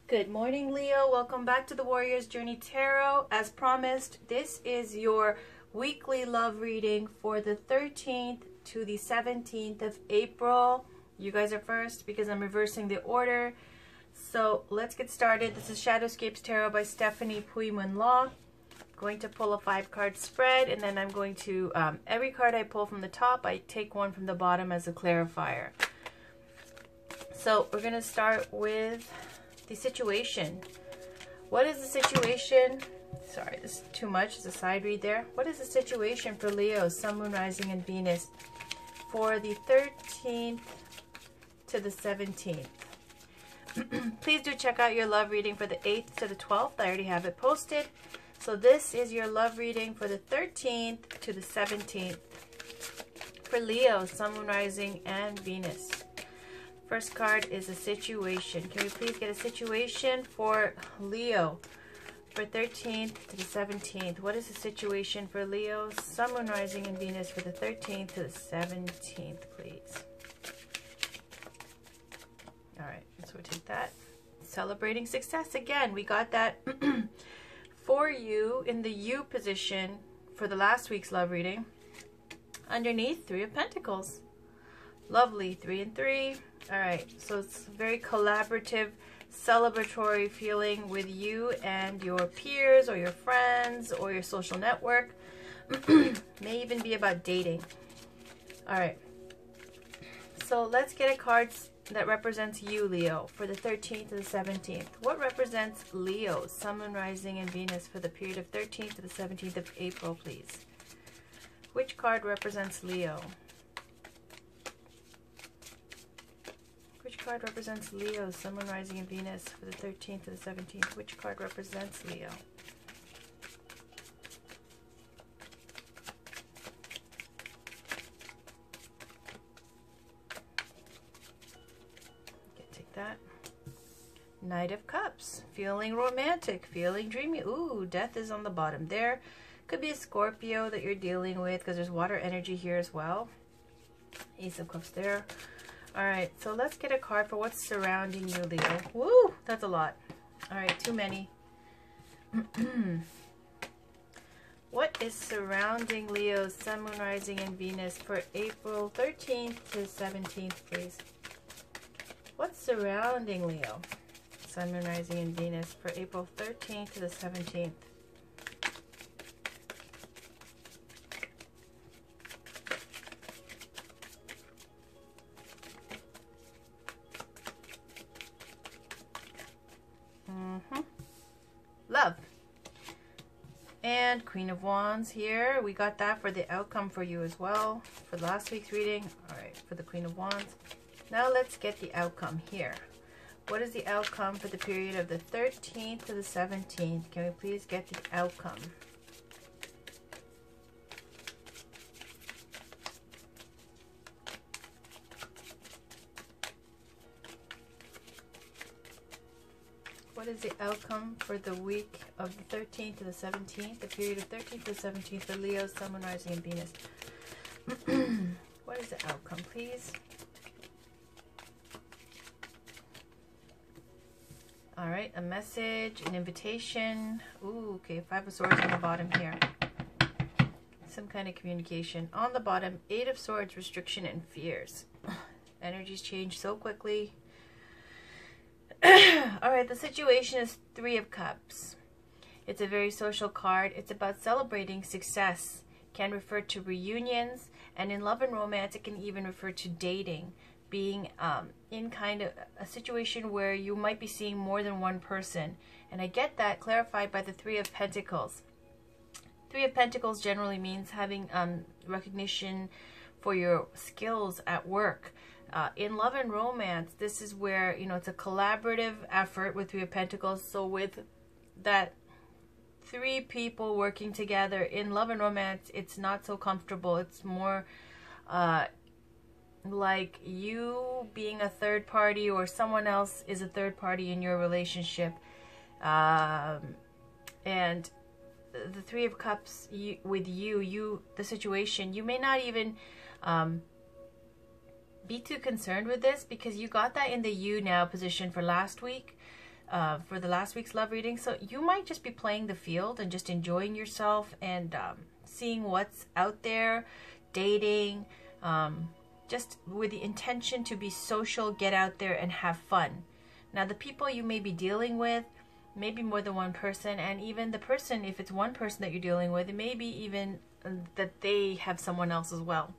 Good morning, Leo. Welcome back to the Warrior's Journey Tarot. As promised, this is your weekly love reading for the 13th to the 17th of April. You guys are first because I'm reversing the order. So let's get started. This is Shadowscapes Tarot by Stephanie Puy-Mun-Law. Going to pull a 5-card spread, and then I'm going to, every card I pull from the top, I take one from the bottom as a clarifier. So we're going to start with the situation. What is the situation? Sorry, this is too much. It's a side read there. What is the situation for Leo, Sun, Moon, Rising, and Venus for the 13th to the 17th? Please do check out your love reading for the 8th to the 12th. I already have it posted. So this is your love reading for the 13th to the 17th for Leo, Sun, Moon, Rising, and Venus. First card is a situation. Can we please get a situation for Leo for 13th to the 17th? What is the situation for Leo, Sun, Moon, Rising, and Venus for the 13th to the 17th, please? All right, so we'll take that. Celebrating success again. We got that for you in the U position for the last week's love reading. Underneath, 3 of Pentacles. Lovely, 3 and 3. All right, so it's very collaborative, celebratory feeling with you and your peers or your friends or your social network. May even be about dating. All right, so let's get a card that represents you, Leo, for the 13th to the 17th. What represents Leo, Sun, Moon, Rising, and Venus for the period of 13th to the 17th of April, please? Which card represents Leo? Which card represents Leo, Sun, Moon, Rising, and Venus for the 13th to the 17th? Which card represents Leo? Okay, take that. Knight of Cups. Feeling romantic, feeling dreamy. Ooh, Death is on the bottom there. Could be a Scorpio that you're dealing with because there's water energy here as well. Ace of Cups there. All right, so let's get a card for what's surrounding you, Leo. Woo, that's a lot. All right, too many. What is surrounding Leo, Sun, Moon, Rising, and Venus for April 13th to 17th, please? What's surrounding Leo, Sun, Moon, Rising, and Venus for April 13th to the 17th? Love. And Queen of Wands here. We got that for the outcome for you as well for last week's reading. All right, for the Queen of Wands. Now let's get the outcome here. What is the outcome for the period of the 13th to the 17th? Can we please get the outcome? What is the outcome for the week of the 13th to the 17th, the period of 13th to the 17th for Leo, Sun, Moon, Rising, and Venus? What is the outcome, please? All right, a message, an invitation. Ooh, okay, 5 of Swords on the bottom here. Some kind of communication. On the bottom, 8 of Swords, restriction and fears. Energies change so quickly. All right, the situation is 3 of Cups. It's a very social card. It's about celebrating success. Can refer to reunions, and in love and romance, it can even refer to dating, being in kind of a situation where you might be seeing more than one person. And I get that clarified by the 3 of Pentacles. 3 of Pentacles generally means having recognition for your skills at work. In love and romance, this is where, you know, it's a collaborative effort with 3 of Pentacles. So with that 3 people working together in love and romance, it's not so comfortable. It's more like you being a third party or someone else is a third party in your relationship. And the 3 of Cups with the situation, you may not even be too concerned with this because you got that in the you now position for last week. for the last week's love reading. So you might just be playing the field and just enjoying yourself and seeing what's out there, dating, just with the intention to be social, get out there and have fun. Now, the people you may be dealing with, maybe more than one person, and even the person, if it's one person that you're dealing with, it may be even that they have someone else as well.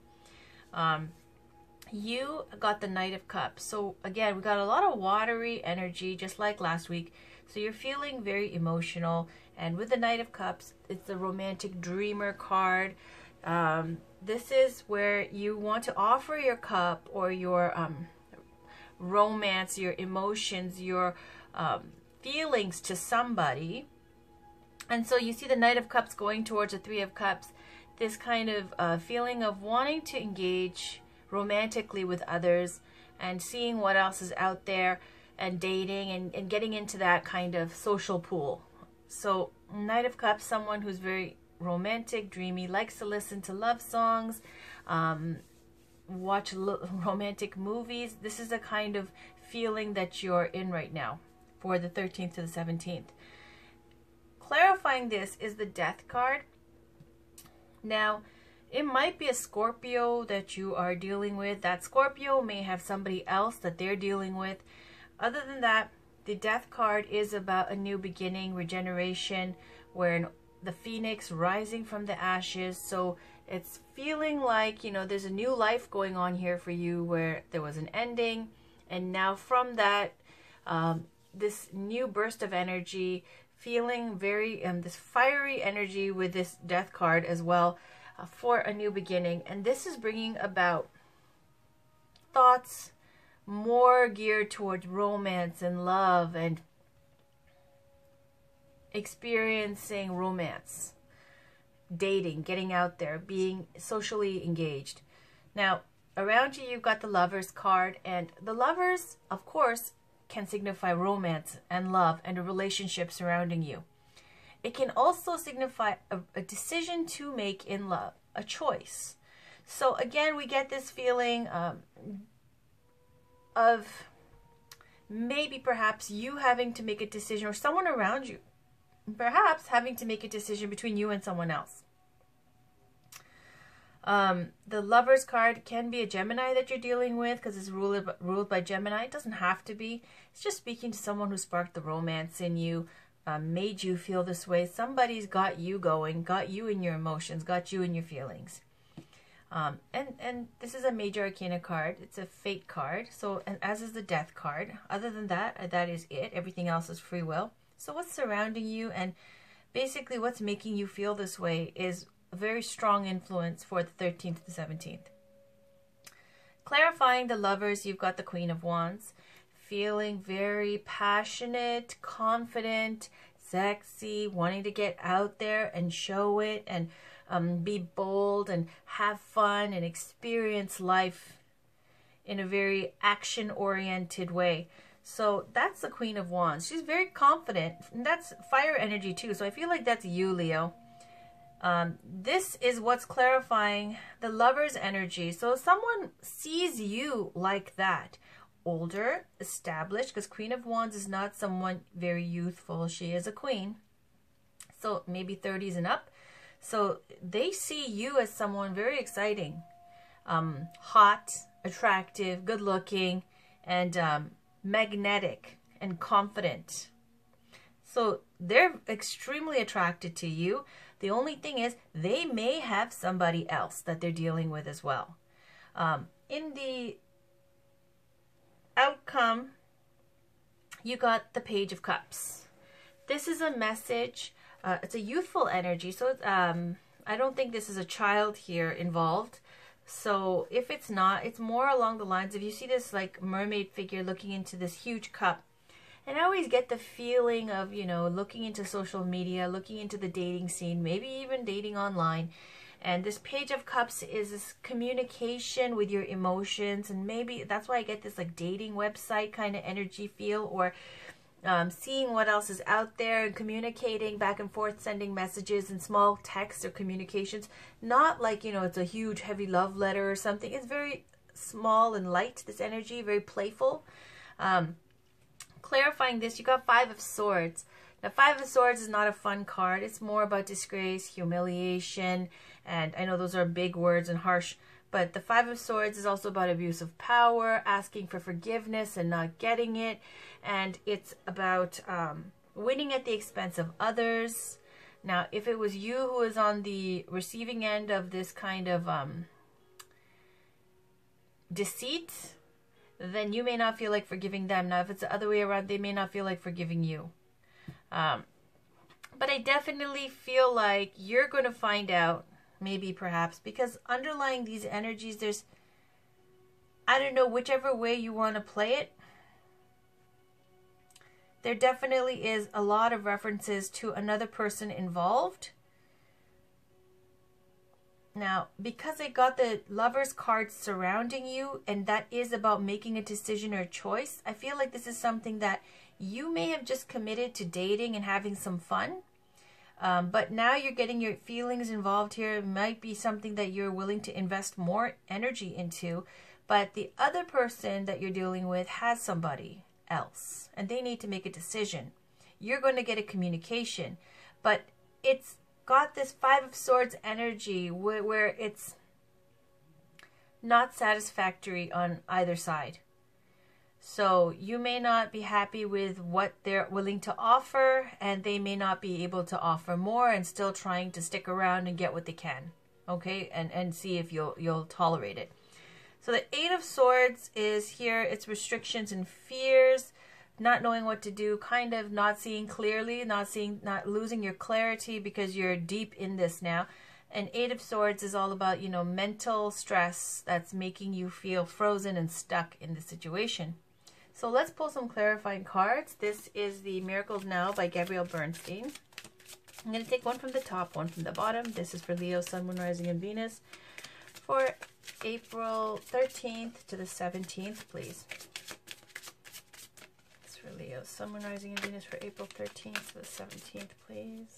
You got the Knight of Cups. So again, we got a lot of watery energy, just like last week. So you're feeling very emotional. And with the Knight of Cups, it's the romantic dreamer card. This is where you want to offer your cup or your romance, your emotions, your feelings to somebody. And so you see the Knight of Cups going towards the Three of Cups. This kind of feeling of wanting to engage romantically with others and seeing what else is out there and dating and getting into that kind of social pool. So Knight of Cups, someone who's very romantic, dreamy, likes to listen to love songs, watch romantic movies. This is the kind of feeling that you're in right now for the 13th to the 17th. Clarifying this is the Death card. Now, it might be a Scorpio that you are dealing with. That Scorpio may have somebody else that they're dealing with. Other than that, the Death card is about a new beginning, regeneration, where the phoenix rising from the ashes. So it's feeling like, you know, there's a new life going on here for you where there was an ending. And now from that, this new burst of energy, feeling very, this fiery energy with this Death card as well, for a new beginning. And this is bringing about thoughts more geared towards romance and love and experiencing romance, dating, getting out there, being socially engaged. Now, around you, you've got the Lovers card, and the Lovers, of course, can signify romance and love and a relationship surrounding you. It can also signify a decision to make in love, a choice. So again, we get this feeling of maybe perhaps you having to make a decision, or someone around you perhaps having to make a decision between you and someone else. The Lovers card can be a Gemini that you're dealing with because it's ruled by Gemini. It doesn't have to be. It's just speaking to someone who sparked the romance in you, made you feel this way. Somebody's got you going, got you in your emotions, got you in your feelings. And this is a major arcana card. It's a fate card. So, and as is the Death card. Other than that, that is it. Everything else is free will. So what's surrounding you and basically what's making you feel this way is a very strong influence for the 13th to the 17th. Clarifying the Lovers, you've got the Queen of Wands. Feeling very passionate, confident, sexy, wanting to get out there and show it and be bold and have fun and experience life in a very action-oriented way. So that's the Queen of Wands. She's very confident, and that's fire energy too. So I feel like that's you, Leo. This is what's clarifying the Lover's energy. So someone sees you like that. Older, established, because Queen of Wands is not someone very youthful. She is a queen. So maybe 30s and up. So they see you as someone very exciting, hot, attractive, good looking, and magnetic and confident. So they're extremely attracted to you. The only thing is they may have somebody else that they're dealing with as well. In the outcome, you got the Page of Cups. This is a message. It's a youthful energy. So it's, I don't think this is a child here involved. So if it's not, it's more along the lines of, you see this like mermaid figure looking into this huge cup. And I always get the feeling of, you know, looking into social media, looking into the dating scene, maybe even dating online. And this Page of Cups is this communication with your emotions. And maybe that's why I get this like dating website kind of energy feel, or seeing what else is out there and communicating back and forth, sending messages and small texts or communications. Not like, you know, it's a huge heavy love letter or something. It's very small and light, this energy, very playful. clarifying this, you got Five of Swords. Now, Five of Swords is not a fun card. It's more about disgrace, humiliation, and I know those are big words and harsh, but the Five of Swords is also about abuse of power, asking for forgiveness and not getting it, and it's about winning at the expense of others. Now, if it was you who was on the receiving end of this kind of deceit, then you may not feel like forgiving them. Now, if it's the other way around, they may not feel like forgiving you. But I definitely feel like you're going to find out, maybe perhaps, because underlying these energies, there's, I don't know, whichever way you want to play it, there definitely is a lot of references to another person involved. Now, because I got the Lover's card surrounding you, and that is about making a decision or choice, I feel like this is something that you may have just committed to dating and having some fun. But now you're getting your feelings involved here. It might be something that you're willing to invest more energy into. But the other person that you're dealing with has somebody else, and they need to make a decision. You're going to get a communication, but it's got this Five of Swords energy where it's not satisfactory on either side. So you may not be happy with what they're willing to offer, and they may not be able to offer more and still trying to stick around and get what they can. Okay, and see if you'll tolerate it. So the Eight of Swords is here. It's restrictions and fears, not knowing what to do, kind of not seeing clearly, not losing your clarity because you're deep in this now. And Eight of Swords is all about, you know, mental stress that's making you feel frozen and stuck in the situation. So let's pull some clarifying cards. This is the Miracles Now by Gabrielle Bernstein. I'm going to take one from the top, one from the bottom. This is for Leo, Sun, Moon, Rising, and Venus for April 13th to the 17th, please. It's for Leo, Sun, Moon, Rising, and Venus for April 13th to the 17th, please.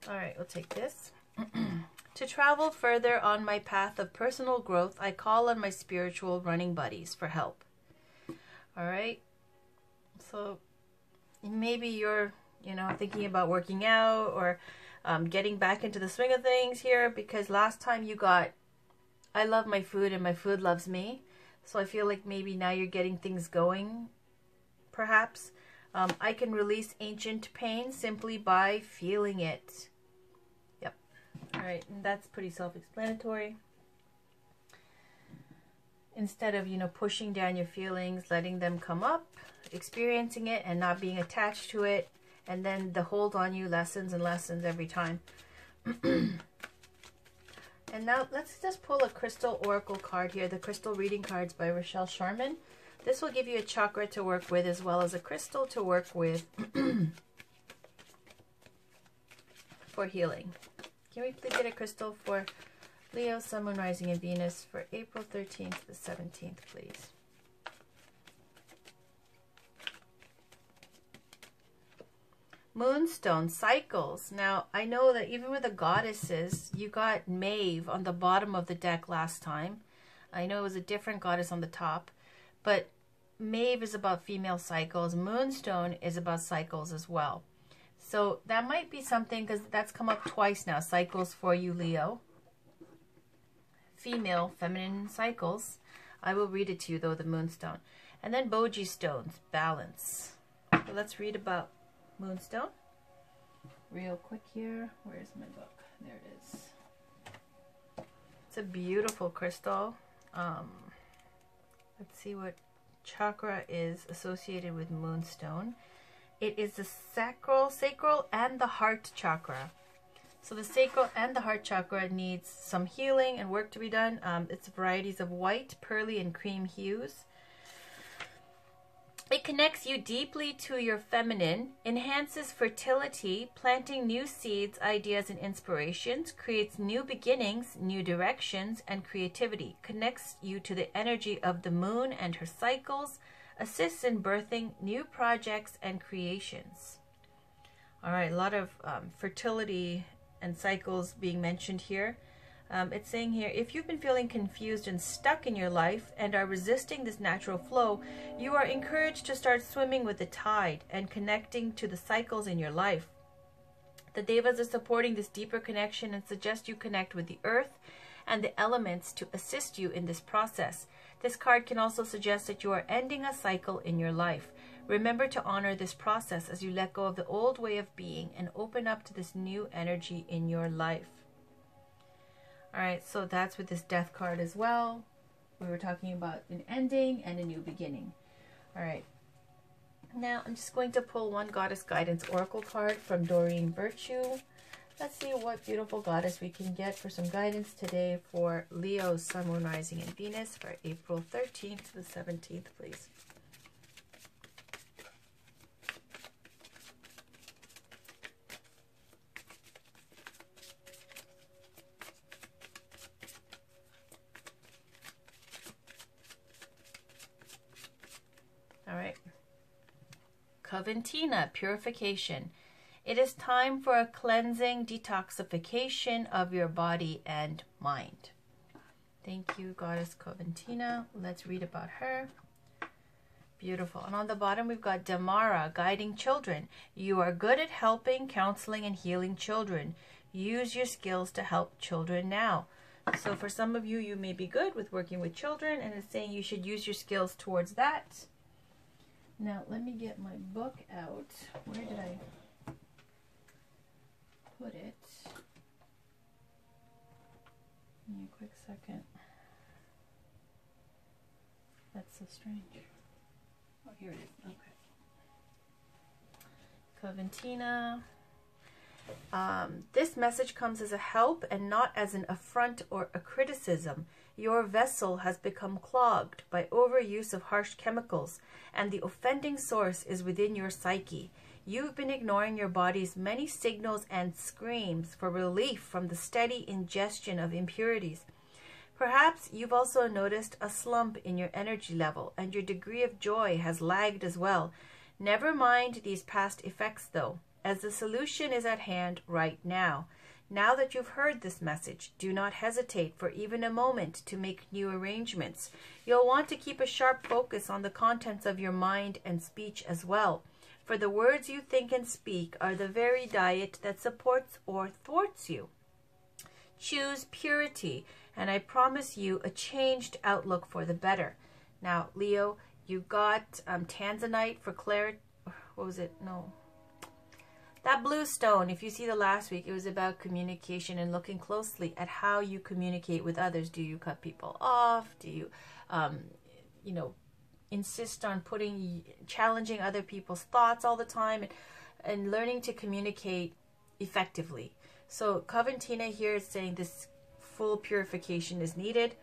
All right, we'll take this. To travel further on my path of personal growth, I call on my spiritual running buddies for help. All right, so maybe you're, you know, thinking about working out or getting back into the swing of things here, because last time you got, I love my food and my food loves me. So I feel like maybe now you're getting things going, perhaps. I can release ancient pain simply by feeling it. Yep. All right, and that's pretty self-explanatory. Instead of, you know, pushing down your feelings, letting them come up, experiencing it and not being attached to it, and then the hold on you lessens and lessens every time. And now let's just pull a crystal oracle card here, the crystal reading cards by Rochelle Sharman. This will give you a chakra to work with as well as a crystal to work with for healing. Can we please get a crystal for Leo, Sun, Moon, Rising, and Venus for April 13th to the 17th, please? Moonstone cycles. Now, I know that even with the goddesses, you got Maeve on the bottom of the deck last time. I know it was a different goddess on the top, but Maeve is about female cycles. Moonstone is about cycles as well. So that might be something, because that's come up twice now, cycles for you, Leo. Female, feminine cycles. I will read it to you, though, the Moonstone. And then Boji stones, balance. So let's read about Moonstone real quick here. Where's my book? There it is. It's a beautiful crystal. Let's see what chakra is associated with Moonstone. It is the sacral and the heart chakra. So the sacral and the heart chakra needs some healing and work to be done. It's varieties of white, pearly, and cream hues. It connects you deeply to your feminine, enhances fertility, planting new seeds, ideas, and inspirations, creates new beginnings, new directions, and creativity, connects you to the energy of the moon and her cycles, assists in birthing new projects and creations. All right, a lot of fertility and cycles being mentioned here. It's saying here, if you've been feeling confused and stuck in your life and are resisting this natural flow, you are encouraged to start swimming with the tide and connecting to the cycles in your life. The Devas are supporting this deeper connection and suggest you connect with the earth and the elements to assist you in this process. This card can also suggest that you are ending a cycle in your life. Remember to honor this process as you let go of the old way of being and open up to this new energy in your life. All right, so that's with this death card as well. We were talking about an ending and a new beginning. All right. Now, I'm just going to pull one Goddess Guidance Oracle card from Doreen Virtue. Let's see what beautiful goddess we can get for some guidance today for Leo, Sun, Moon, Rising, and Venus for April 13th to the 17th, please. All right. Coventina, purification. It is time for a cleansing detoxification of your body and mind. Thank you, Goddess Coventina. Let's read about her. Beautiful. And on the bottom, we've got Damara, guiding children. You are good at helping, counseling, and healing children. Use your skills to help children now. So for some of you, you may be good with working with children, and it's saying you should use your skills towards that. Now, let me get my book out. Where did I put it? Give me a quick second. That's so strange. Oh, here it is. Okay. Coventina. This message comes as a help and not as an affront or a criticism. Your vessel has become clogged by overuse of harsh chemicals, and the offending source is within your psyche. You've been ignoring your body's many signals and screams for relief from the steady ingestion of impurities. Perhaps you've also noticed a slump in your energy level, and your degree of joy has lagged as well. Never mind these past effects, though, as the solution is at hand right now. Now that you've heard this message, do not hesitate for even a moment to make new arrangements. You'll want to keep a sharp focus on the contents of your mind and speech as well, for the words you think and speak are the very diet that supports or thwarts you. Choose purity, and I promise you a changed outlook for the better. Now, Leo, you got Tanzanite for clarity. What was it? No. That blue stone, if you see the last week, it was about communication and looking closely at how you communicate with others. Do you cut people off? Do you, insist on challenging other people's thoughts all the time and learning to communicate effectively? So Coventina here is saying this full purification is needed.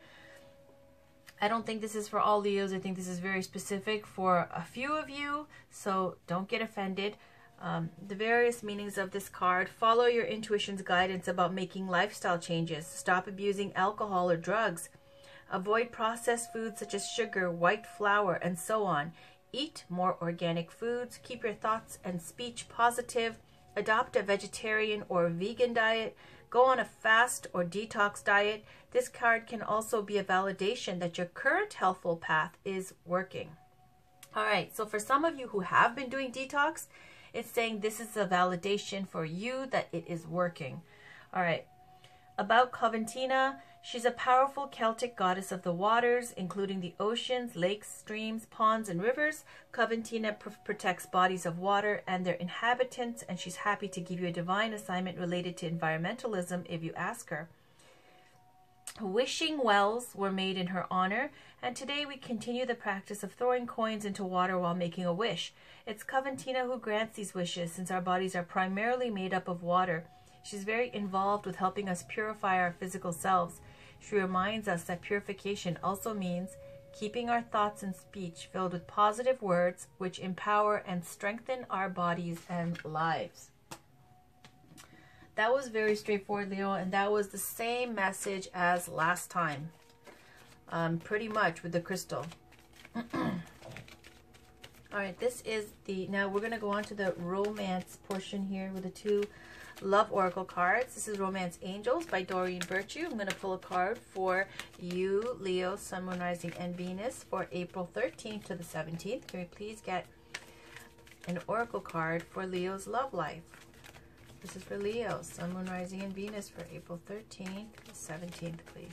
I don't think this is for all Leos. I think this is very specific for a few of you, so don't get offended. The various meanings of this card: follow your intuition's guidance about making lifestyle changes. Stop abusing alcohol or drugs. Avoid processed foods such as sugar, white flour, and so on. Eat more organic foods. Keep your thoughts and speech positive. Adopt a vegetarian or vegan diet. Go on a fast or detox diet. This card can also be a validation that your current healthful path is working. All right, so for some of you who have been doing detox, it's saying this is a validation for you that it is working. All right. About Coventina, she's a powerful Celtic goddess of the waters, including the oceans, lakes, streams, ponds, and rivers. Coventina protects bodies of water and their inhabitants, and she's happy to give you a divine assignment related to environmentalism if you ask her. Wishing wells were made in her honor, and today we continue the practice of throwing coins into water while making a wish. It's Coventina who grants these wishes, since our bodies are primarily made up of water. She's very involved with helping us purify our physical selves. She reminds us that purification also means keeping our thoughts and speech filled with positive words which empower and strengthen our bodies and lives. That was very straightforward, Leo, and that was the same message as last time, pretty much with the crystal. All All right, this is now we're going to go on to the romance portion here with the 2 Love Oracle cards. This is Romance Angels by Doreen Virtue. I'm going to pull a card for you, Leo, Sun, Moon, Rising, and Venus for April 13th to the 17th. Can we please get an Oracle card for Leo's love life? This is for Leo, Sun, Moon, Rising, and Venus for April 13th to the 17th, please.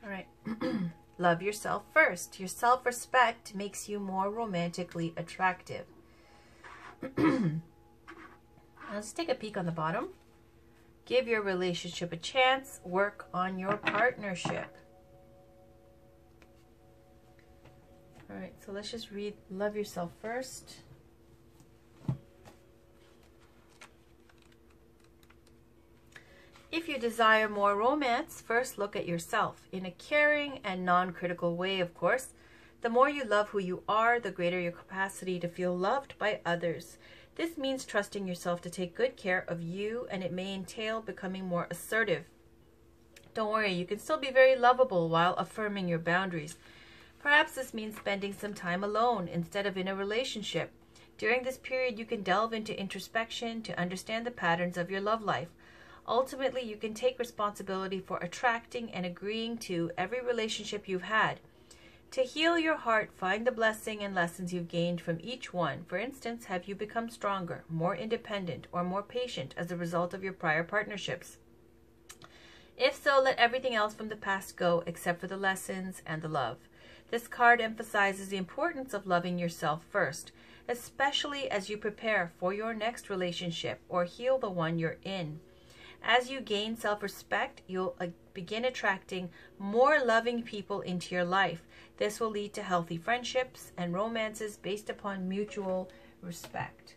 All right. Love yourself first. Your self-respect makes you more romantically attractive. Let's take a peek on the bottom. Give your relationship a chance. Work on your partnership. All right, so let's just read Love Yourself First. If you desire more romance, first look at yourself in a caring and non-critical way, of course. The more you love who you are, the greater your capacity to feel loved by others. This means trusting yourself to take good care of you, and it may entail becoming more assertive. Don't worry, you can still be very lovable while affirming your boundaries. Perhaps this means spending some time alone instead of in a relationship. During this period, you can delve into introspection to understand the patterns of your love life. Ultimately, you can take responsibility for attracting and agreeing to every relationship you've had. To heal your heart, find the blessing and lessons you've gained from each one. For instance, have you become stronger, more independent, or more patient as a result of your prior partnerships? If so, let everything else from the past go except for the lessons and the love. This card emphasizes the importance of loving yourself first, especially as you prepare for your next relationship or heal the one you're in. As you gain self-respect, you'll begin attracting more loving people into your life. This will lead to healthy friendships and romances based upon mutual respect.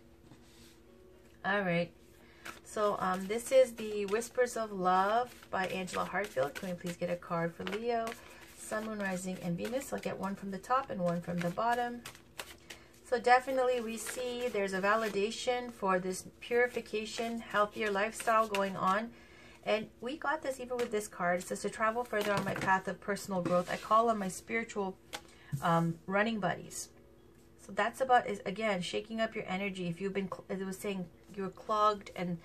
All right. So this is the Whispers of Love by Angela Hartfield. Can we please get a card for Leo, Sun, Moon, Rising, and Venus? I'll get one from the top and one from the bottom. So definitely we see there's a validation for this purification, healthier lifestyle going on. And we got this even with this card. It says to travel further on my path of personal growth. I call on my spiritual running buddies. So that's about, again, shaking up your energy. If you've been, as it was saying, you're clogged and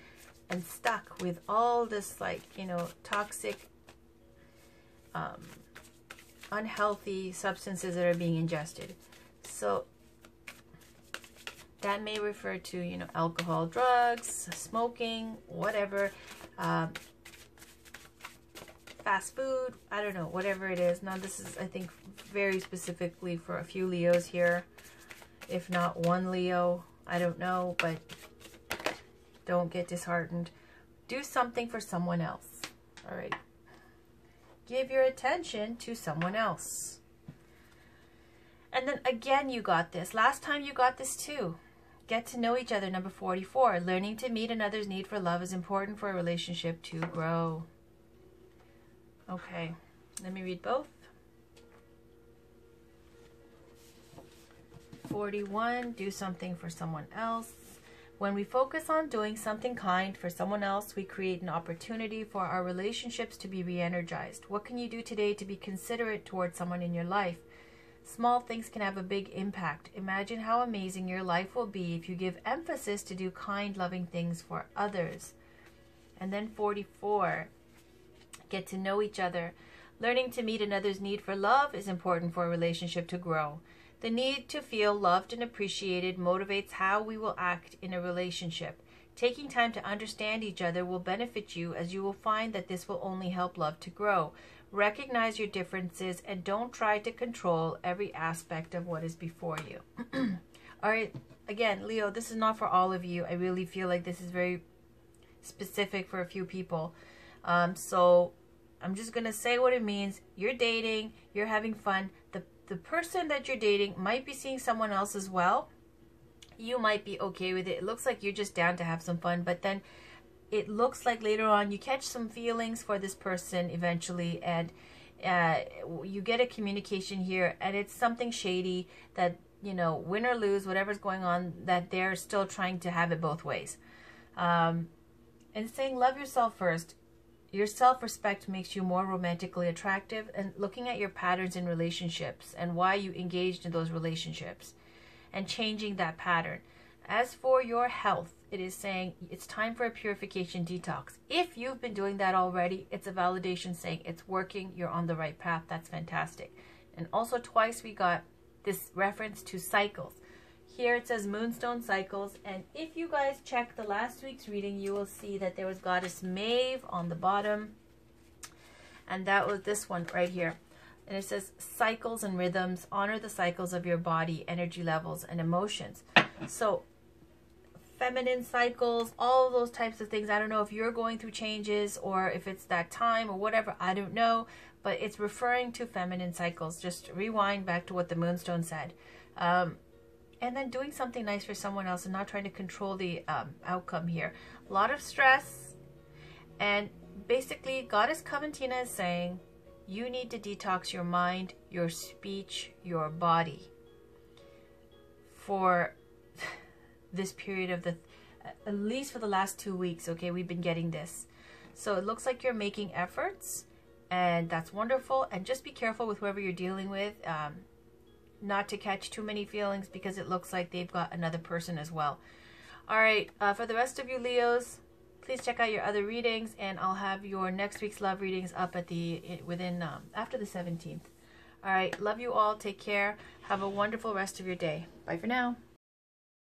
stuck with all this, like, you know, toxic, unhealthy substances that are being ingested. So that may refer to, you know, alcohol, drugs, smoking, whatever, fast food, I don't know, whatever it is. Now this is, I think, very specifically for a few Leos here, if not one Leo, I don't know, but don't get disheartened. Do something for someone else, all right? Give your attention to someone else. And then again, you got this. Last time you got this too. Get to know each other, number 44. Learning to meet another's need for love is important for a relationship to grow. Okay, let me read both. 41, do something for someone else. When we focus on doing something kind for someone else, we create an opportunity for our relationships to be re-energized. What can you do today to be considerate towards someone in your life? Small things can have a big impact. Imagine how amazing your life will be if you give emphasis to do kind, loving things for others. And then 44, get to know each other. Learning to meet another's need for love is important for a relationship to grow. The need to feel loved and appreciated motivates how we will act in a relationship. Taking time to understand each other will benefit you, as you will find that this will only help love to grow. Recognize your differences and don't try to control every aspect of what is before you. All right, again, Leo, this is not for all of you. I really feel like this is very specific for a few people. So I'm just going to say what it means. You're dating, you're having fun. The person that you're dating might be seeing someone else as well. you might be okay with it. It looks like you're just down to have some fun, but then it looks like later on you catch some feelings for this person eventually, and you get a communication here, and it's something shady that, you know, win or lose, whatever's going on, that they're still trying to have it both ways. And saying love yourself first. Your self-respect makes you more romantically attractive, and looking at your patterns in relationships and why you engaged in those relationships and changing that pattern. As for your health, it is saying it's time for a purification detox. If you've been doing that already, it's a validation saying it's working, you're on the right path. That's fantastic. And also twice we got this reference to cycles. Here it says moonstone cycles, and if you guys check the last week's reading, you will see that there was Goddess Maeve on the bottom, and that was this one right here. And it says cycles and rhythms, honor the cycles of your body, energy levels, and emotions. So feminine cycles, all of those types of things. I don't know if you're going through changes or if it's that time or whatever, I don't know, but it's referring to feminine cycles. Just rewind back to what the moonstone said. And then doing something nice for someone else and not trying to control the outcome here. A lot of stress. And basically, Goddess Coventina is saying you need to detox your mind, your speech, your body for this period of at least for the last 2 weeks. Okay, we've been getting this. So it looks like you're making efforts, and that's wonderful. And just be careful with whoever you're dealing with. Not to catch too many feelings, because it looks like they've got another person as well. All right, for the rest of you Leos, please check out your other readings, and I'll have your next week's love readings up at after the 17th. All right, love you all. Take care. Have a wonderful rest of your day. Bye for now.